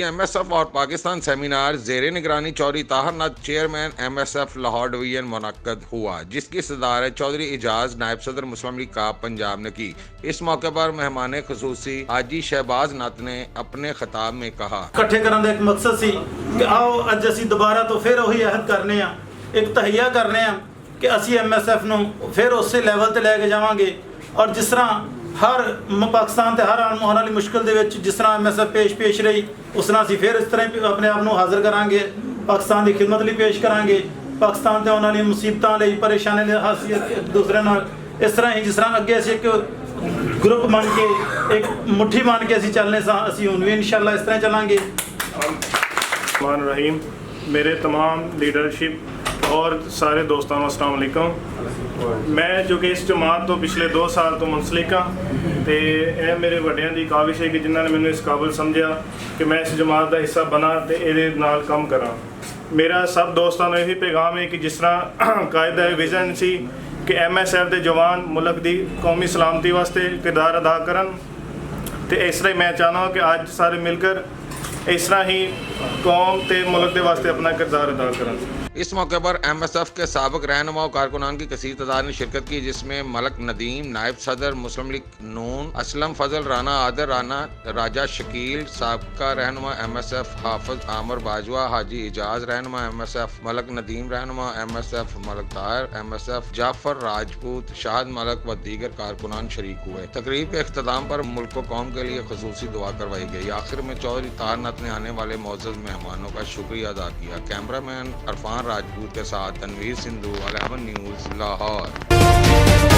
MSF और Pakistan seminar ज़ेरे निगरानी चौधरी ताहिर नाथ चेयरमैन MSF लाहौर डिवीजन मुनक्कद हुआ, जिसकी सदारत चौधरी एजाज नायब सदर मुस्लिम लीग का पंजाब ने की। इस मौके पर मेहमान खुसूसी हाजी शहबाज नाथ ने अपने खिताब में कहा, इकट्ठे करने का एक मकसद सी कि आओ अज असी दोबारा तो फिर वही अहद करने आ, एक तहिया करने आ कि असी MSF नूं फिर उस लैवल ते लैके जावांगे और जिस तरह हर पाकिस्तान ते हर आने वाली मुश्किल दे विच जिस तरह MSF पेश रही उस तरह असी फिर इस तरह अपने आप नूं हाज़र करांगे, पाकिस्तान की खिदमत लई पेश करांगे, पाकिस्तान ते आने वाली मुसीबतां लई परेशानी लई असी एक दूसरे नाल इस तरह ही जिस तरह अगे असी एक ग्रुप बन के एक मुट्ठी बन के असी चलने सा असी हुण भी इंशाअल्लाह इस तरह चलांगे। रहमान रहीम, मेरे तमाम लीडरशिप और सारे दोस्तों को अस्सलाम वालेकुम। मैं जो कि इस जमात तो पिछले 2 साल तो मुंसलिक हाँ तो यह मेरे वड्डियां दी काविश है कि जिन्होंने मैंने इस काबिल समझा कि मैं इस जमात का हिस्सा बना तो ये कम करा। मेरा सब दोस्तों को यही पैगाम है कि जिस तरह कायदा विजन सी कि MSF के जवान मुल्क की कौमी सलामती वास्ते किरदार अदा करन, तो इस तरह मैं चाहना कि आज सारे मिलकर इस तरह ही कौम ते मुल्क के वास्ते अपना किरदार अदा करन। इस मौके पर MSF के साबिक रहनुमा और कारकुनान की कसीर तादाद ने शिरकत की, जिसमें मलक नदीम नायब सदर मुस्लिम लीग नून, असलम फजल राना, आदर राना, राजा शकील, साबका रहनुमा MSF हाफिज आमर बाजवा, हाजी एजाज रहनुमा MSF, मलक नदीम रहनुमा MSF, मलक ताहिर MSF, जाफर राजपूत, शाहद मलक व दीगर कारकुनान शरीक हुए। तकरीब के अख्ताम पर मुल्क व कौम के लिए खसूसी दुआ करवाई गई। आखिर में चौधरी ताहिर नाथ ने आने वाले मोअज़्ज़ज़ मेहमानों का शुक्रिया अदा किया। कैमरामैन अरफान राजपूत के साथ तनवीर सिंधु, अल अमन न्यूज़, लाहौर।